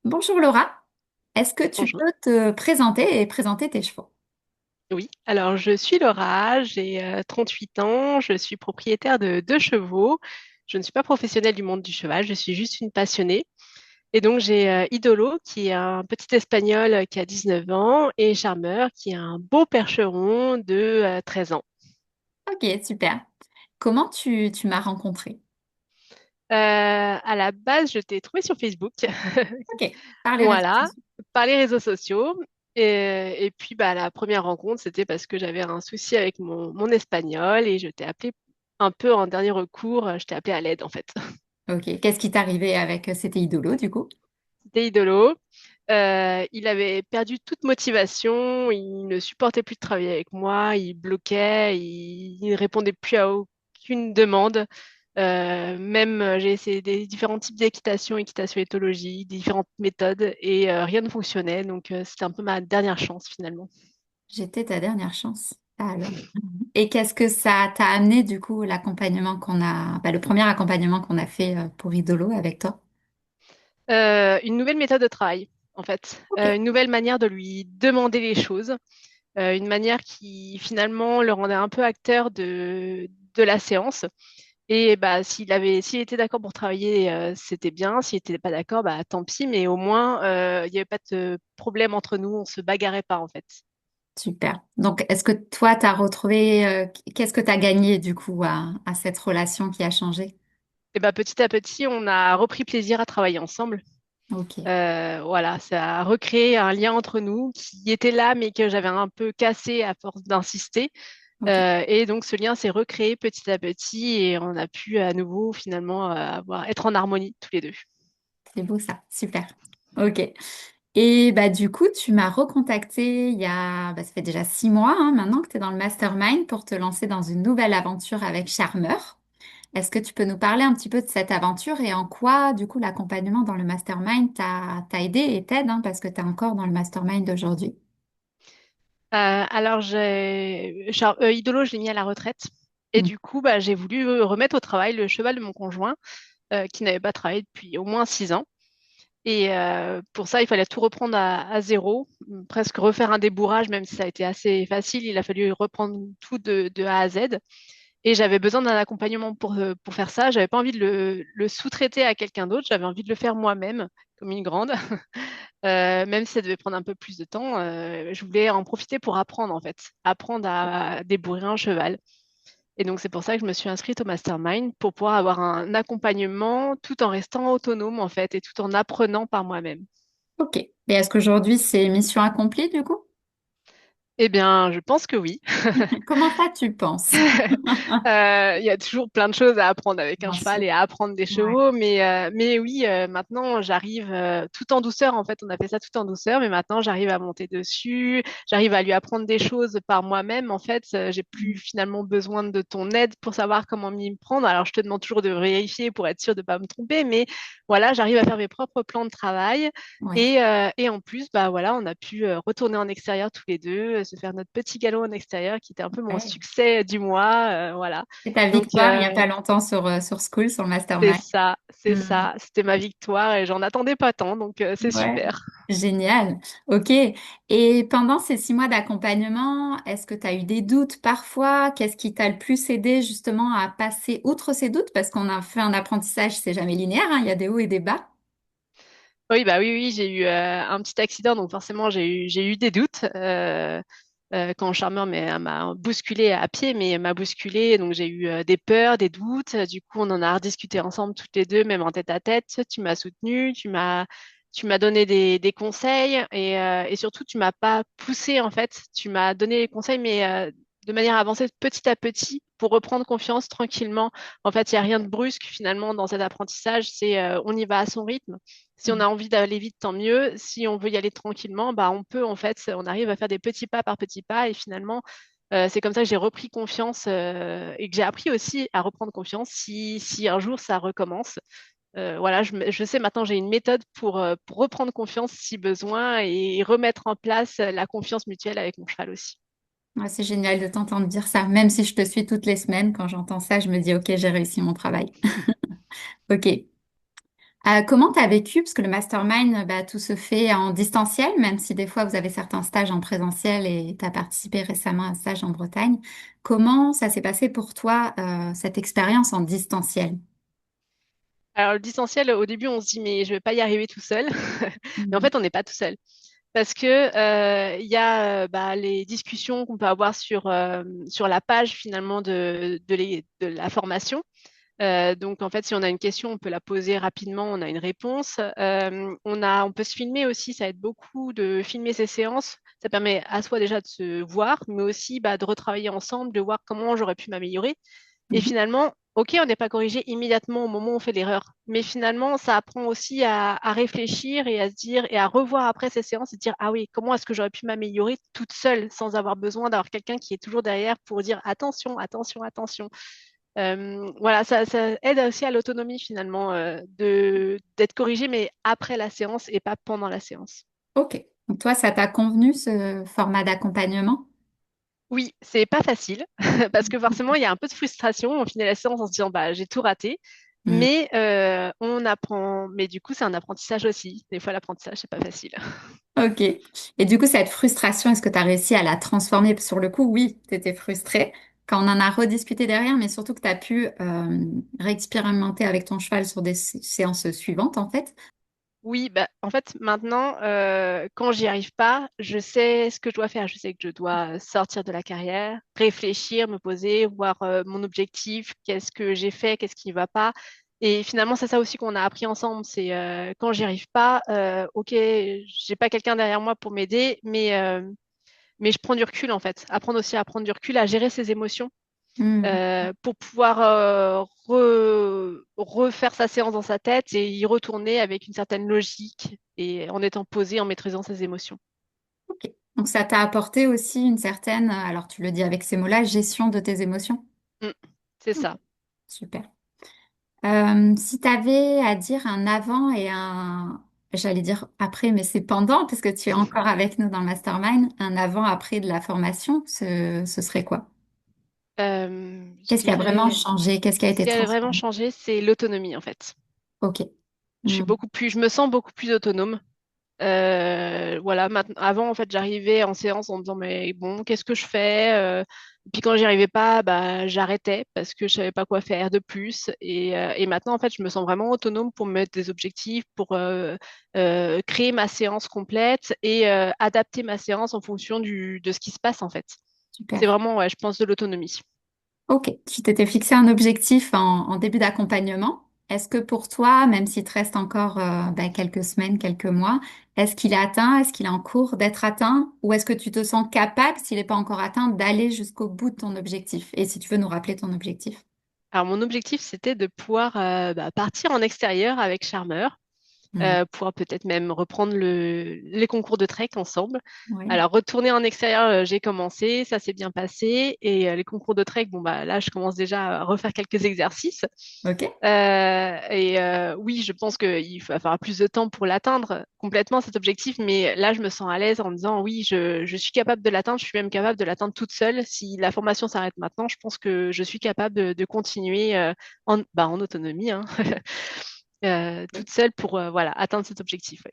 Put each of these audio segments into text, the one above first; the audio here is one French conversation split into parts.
Bonjour Laura, est-ce que tu Bonjour. peux te présenter et présenter tes chevaux? Oui, alors je suis Laura, j'ai 38 ans, je suis propriétaire de deux chevaux. Je ne suis pas professionnelle du monde du cheval, je suis juste une passionnée. Et donc j'ai Idolo, qui est un petit espagnol qui a 19 ans, et Charmeur, qui est un beau percheron de 13 ans. Ok, super. Comment tu m'as rencontrée? À la base, je t'ai trouvé sur Facebook, Ok, par les réseaux voilà, sociaux. par les réseaux sociaux. Et puis bah, la première rencontre, c'était parce que j'avais un souci avec mon espagnol et je t'ai appelé un peu en dernier recours, je t'ai appelé à l'aide en fait. Ok, qu'est-ce qui t'arrivait avec c'était Idolo du coup? C'était Idolo. Il avait perdu toute motivation, il ne supportait plus de travailler avec moi, il bloquait, il ne répondait plus à aucune demande. Même j'ai essayé des différents types d'équitation, équitation éthologie, différentes méthodes et rien ne fonctionnait. Donc c'était un peu ma dernière chance finalement. J'étais ta dernière chance. Ah, alors. Et qu'est-ce que ça t'a amené du coup l'accompagnement qu'on a, le premier accompagnement qu'on a fait pour Idolo avec toi? Une nouvelle méthode de travail, en fait. Ok, Une nouvelle manière de lui demander les choses, une manière qui finalement le rendait un peu acteur de la séance. Et bah, s'il était d'accord pour travailler, c'était bien. S'il n'était pas d'accord, bah, tant pis. Mais au moins, il n'y avait pas de problème entre nous. On se bagarrait pas, en fait. super. Donc, est-ce que toi, t'as retrouvé, qu'est-ce que t'as gagné du coup à cette relation qui a changé? Et bah, petit à petit, on a repris plaisir à travailler ensemble. Ok. Voilà, ça a recréé un lien entre nous qui était là, mais que j'avais un peu cassé à force d'insister. Ok, Et donc, ce lien s'est recréé petit à petit et on a pu à nouveau finalement être en harmonie tous les deux. c'est beau ça, super. Ok. Et bah du coup, tu m'as recontacté il y a, ça fait déjà 6 mois maintenant que tu es dans le mastermind pour te lancer dans une nouvelle aventure avec Charmeur. Est-ce que tu peux nous parler un petit peu de cette aventure et en quoi, du coup, l'accompagnement dans le mastermind t'a aidé et t'aide, parce que tu es encore dans le mastermind d'aujourd'hui. Alors, Idolo, je l'ai mis à la retraite. Et Mm. du coup, bah, j'ai voulu remettre au travail le cheval de mon conjoint qui n'avait pas travaillé depuis au moins 6 ans. Et pour ça, il fallait tout reprendre à zéro, presque refaire un débourrage, même si ça a été assez facile. Il a fallu reprendre tout de A à Z. Et j'avais besoin d'un accompagnement pour faire ça. J'avais pas envie de le sous-traiter à quelqu'un d'autre. J'avais envie de le faire moi-même, comme une grande. Même si ça devait prendre un peu plus de temps, je voulais en profiter pour apprendre, en fait. Apprendre à débourrer un cheval. Et donc, c'est pour ça que je me suis inscrite au mastermind, pour pouvoir avoir un accompagnement tout en restant autonome, en fait, et tout en apprenant par moi-même. Ok. Et est-ce qu'aujourd'hui, c'est mission accomplie, du coup? Eh bien, je pense que oui. Comment ça, tu penses? Il y a toujours plein de choses à apprendre avec un Bien cheval sûr. et à apprendre des Ouais. chevaux, mais oui, maintenant j'arrive tout en douceur. En fait, on a fait ça tout en douceur, mais maintenant j'arrive à monter dessus, j'arrive à lui apprendre des choses par moi-même. En fait, j'ai plus finalement besoin de ton aide pour savoir comment m'y prendre. Alors, je te demande toujours de vérifier pour être sûr de ne pas me tromper, mais voilà, j'arrive à faire mes propres plans de travail. Ouais. Et en plus, bah voilà, on a pu retourner en extérieur tous les deux, se faire notre petit galop en extérieur qui était un peu mon Ouais. succès du mois, voilà. C'est ta Donc victoire il n'y a pas longtemps sur School, sur le c'est mastermind. ça, c'est Hmm. ça. C'était ma victoire et j'en attendais pas tant, donc c'est Ouais, super. génial. Ok. Et pendant ces 6 mois d'accompagnement, est-ce que tu as eu des doutes parfois? Qu'est-ce qui t'a le plus aidé justement à passer outre ces doutes? Parce qu'on a fait un apprentissage, c'est jamais linéaire, il y a des hauts et des bas. Oui, bah oui, oui, j'ai eu un petit accident, donc forcément j'ai eu des doutes quand Charmeur m'a bousculé à pied, mais m'a bousculé, donc j'ai eu des peurs, des doutes. Du coup, on en a rediscuté ensemble toutes les deux, même en tête à tête. Tu m'as soutenue, tu m'as donné des conseils et surtout tu m'as pas poussé en fait. Tu m'as donné les conseils, mais de manière avancée petit à petit pour reprendre confiance tranquillement. En fait, il n'y a rien de brusque finalement dans cet apprentissage. C'est on y va à son rythme. Si on Mhm. a envie d'aller vite, tant mieux. Si on veut y aller tranquillement, bah on peut en fait. On arrive à faire des petits pas par petits pas et finalement, c'est comme ça que j'ai repris confiance et que j'ai appris aussi à reprendre confiance si un jour ça recommence. Voilà, je sais maintenant, j'ai une méthode pour reprendre confiance si besoin et remettre en place la confiance mutuelle avec mon cheval aussi. Ouais, c'est génial de t'entendre dire ça. Même si je te suis toutes les semaines, quand j'entends ça, je me dis, ok, j'ai réussi mon travail. Ok. Comment tu as vécu, parce que le mastermind, bah, tout se fait en distanciel, même si des fois vous avez certains stages en présentiel et tu as participé récemment à un stage en Bretagne. Comment ça s'est passé pour toi, cette expérience en distanciel? Alors, le distanciel, au début, on se dit, mais je vais pas y arriver tout seul. Mais en Mhm. fait, on n'est pas tout seul. Parce que il y a bah, les discussions qu'on peut avoir sur la page finalement de la formation. Donc, en fait, si on a une question, on peut la poser rapidement, on a une réponse. On peut se filmer aussi, ça aide beaucoup de filmer ces séances. Ça permet à soi déjà de se voir, mais aussi bah, de retravailler ensemble, de voir comment j'aurais pu m'améliorer. Et Mhm. finalement, OK, on n'est pas corrigé immédiatement au moment où on fait l'erreur, mais finalement, ça apprend aussi à réfléchir et à se dire et à revoir après ces séances et dire, ah oui, comment est-ce que j'aurais pu m'améliorer toute seule sans avoir besoin d'avoir quelqu'un qui est toujours derrière pour dire attention, attention, attention. Voilà, ça aide aussi à l'autonomie finalement d'être corrigé, mais après la séance et pas pendant la séance. Ok. Donc toi, ça t'a convenu ce format d'accompagnement? Oui, c'est pas facile parce que forcément il y a un peu de frustration. On finit la séance en se disant bah j'ai tout raté, Mhm. mais on apprend. Mais du coup c'est un apprentissage aussi. Des fois l'apprentissage c'est pas facile. Ok. Et du coup, cette frustration, est-ce que tu as réussi à la transformer? Sur le coup, oui, tu étais frustrée. Quand on en a rediscuté derrière, mais surtout que tu as pu réexpérimenter avec ton cheval sur des séances suivantes, en fait. Oui, bah, en fait, maintenant, quand j'y arrive pas, je sais ce que je dois faire. Je sais que je dois sortir de la carrière, réfléchir, me poser, voir mon objectif, qu'est-ce que j'ai fait, qu'est-ce qui ne va pas. Et finalement, c'est ça aussi qu'on a appris ensemble. C'est quand j'y arrive pas, ok, j'ai pas quelqu'un derrière moi pour m'aider, mais je prends du recul en fait. Apprendre aussi à prendre du recul, à gérer ses émotions Mhm. pour pouvoir refaire sa séance dans sa tête et y retourner avec une certaine logique et en étant posé, en maîtrisant ses émotions. Ok. Donc ça t'a apporté aussi une certaine, alors tu le dis avec ces mots-là, gestion de tes émotions. Mm, c'est Ok. ça. Super. Si tu avais à dire un avant et un, j'allais dire après, mais c'est pendant, parce que tu es encore avec nous dans le mastermind, un avant-après de la formation, ce serait quoi? Je Qu'est-ce qui a vraiment dirais, changé? Qu'est-ce qui a ce été qui a vraiment transformé? changé, c'est l'autonomie en fait. Ok. Hmm. Je me sens beaucoup plus autonome. Voilà, maintenant, avant, en fait, j'arrivais en séance en me disant, mais bon, qu'est-ce que je fais? Et puis quand j'y arrivais pas, bah, j'arrêtais parce que je savais pas quoi faire de plus. Et maintenant, en fait, je me sens vraiment autonome pour me mettre des objectifs, pour créer ma séance complète et adapter ma séance en fonction de ce qui se passe, en fait. C'est Super. vraiment, ouais, je pense, de l'autonomie. Ok, tu t'étais fixé un objectif en début d'accompagnement. Est-ce que pour toi, même s'il te reste encore quelques semaines, quelques mois, est-ce qu'il est atteint? Est-ce qu'il est en cours d'être atteint? Ou est-ce que tu te sens capable, s'il n'est pas encore atteint, d'aller jusqu'au bout de ton objectif? Et si tu veux nous rappeler ton objectif. Alors, mon objectif, c'était de pouvoir bah, partir en extérieur avec Charmeur Hmm. pouvoir peut-être même reprendre les concours de trek ensemble. Oui. Alors, retourner en extérieur, j'ai commencé, ça s'est bien passé. Et les concours de trek, bon, bah, là, je commence déjà à refaire quelques exercices. Ok. Oui, je pense qu'il va falloir plus de temps pour l'atteindre complètement, cet objectif. Mais là, je me sens à l'aise en me disant, oui, je suis capable de l'atteindre. Je suis même capable de l'atteindre toute seule. Si la formation s'arrête maintenant, je pense que je suis capable de continuer en autonomie. Hein. Toute seule pour voilà, atteindre cet objectif. Ouais.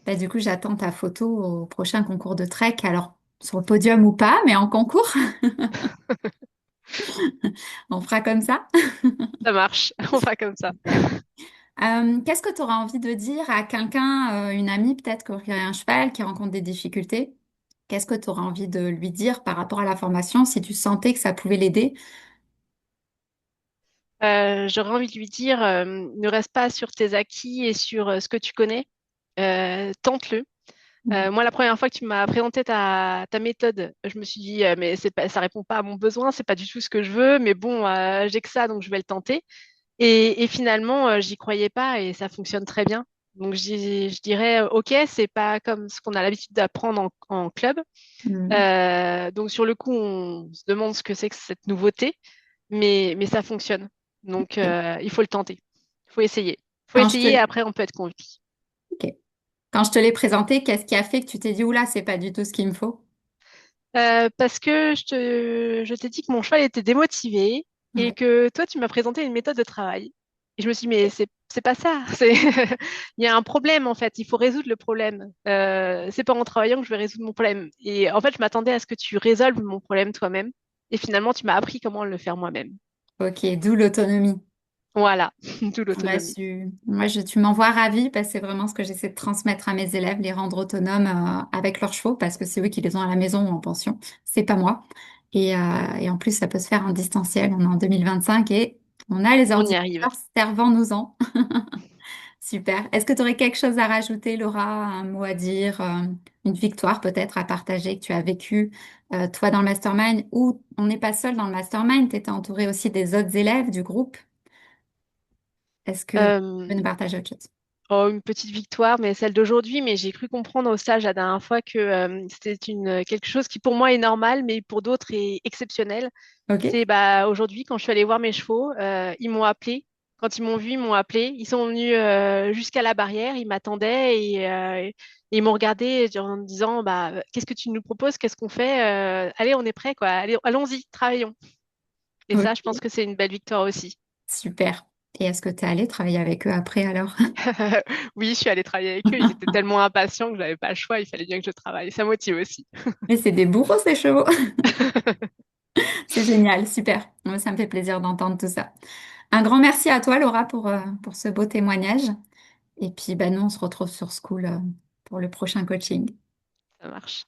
Bah, du coup, j'attends ta photo au prochain concours de trek. Alors, sur le podium ou pas, mais en concours, on fera comme ça. Ça marche, on fera comme ça. Qu'est-ce que tu auras envie de dire à quelqu'un, une amie peut-être qui aurait un cheval, qui rencontre des difficultés? Qu'est-ce que tu auras envie de lui dire par rapport à la formation si tu sentais que ça pouvait l'aider? J'aurais envie de lui dire, ne reste pas sur tes acquis et sur ce que tu connais. Tente-le. Mm. Moi, la première fois que tu m'as présenté ta méthode, je me suis dit, mais c'est pas, ça répond pas à mon besoin, c'est pas du tout ce que je veux, mais bon, j'ai que ça, donc je vais le tenter. Et finalement, j'y croyais pas et ça fonctionne très bien. Donc, je dirais, OK, c'est pas comme ce qu'on a l'habitude d'apprendre en club. Mm. Donc sur le coup, on se demande ce que c'est que cette nouveauté, mais ça fonctionne. Donc Ok. il faut le tenter, il faut essayer. Il faut Quand je te, essayer et après on peut être convaincu. ok. Quand je te l'ai présenté, qu'est-ce qui a fait que tu t'es dit, oula, c'est pas du tout ce qu'il me faut? Parce que je t'ai dit que mon cheval était démotivé et Ouais. que toi, tu m'as présenté une méthode de travail. Et je me suis dit, mais c'est pas ça. Il y a un problème, en fait. Il faut résoudre le problème. C'est pas en travaillant que je vais résoudre mon problème. Et en fait, je m'attendais à ce que tu résolves mon problème toi-même. Et finalement, tu m'as appris comment le faire moi-même. Ok, d'où l'autonomie. Voilà, d'où Ouais, l'autonomie. tu m'envoies ravie parce que c'est vraiment ce que j'essaie de transmettre à mes élèves, les rendre autonomes avec leurs chevaux parce que c'est eux qui les ont à la maison ou en pension, c'est pas moi. Et en plus, ça peut se faire en distanciel. On est en 2025 et on a les On y arrive. ordinateurs, servant-nous-en. Super. Est-ce que tu aurais quelque chose à rajouter, Laura, un mot à dire, une victoire peut-être à partager que tu as vécue, toi dans le mastermind, ou on n'est pas seul dans le mastermind, tu étais entouré aussi des autres élèves du groupe. Est-ce que tu peux nous Euh, partager autre chose? Oh, une petite victoire, mais celle d'aujourd'hui. Mais j'ai cru comprendre au stage la dernière fois que c'était quelque chose qui pour moi est normal, mais pour d'autres est exceptionnel. Ok. C'est bah, aujourd'hui, quand je suis allée voir mes chevaux, ils m'ont appelé. Quand ils m'ont vu, ils m'ont appelé. Ils sont venus jusqu'à la barrière, ils m'attendaient et ils m'ont regardé en me disant bah, qu'est-ce que tu nous proposes? Qu'est-ce qu'on fait? Allez, on est prêt, quoi. Allez, allons-y, travaillons. Et ça, je pense Ok. que c'est une belle victoire aussi. Super. Et est-ce que tu es allé travailler avec eux après alors? Oui, je suis allée travailler avec eux. Ils étaient tellement impatients que j'avais pas le choix. Il fallait bien que je travaille. Ça motive aussi. Mais c'est des bourreaux ces chevaux. C'est génial, super. Moi, ça me fait plaisir d'entendre tout ça. Un grand merci à toi, Laura, pour ce beau témoignage. Et puis, bah, nous, on se retrouve sur School, pour le prochain coaching. Ça marche.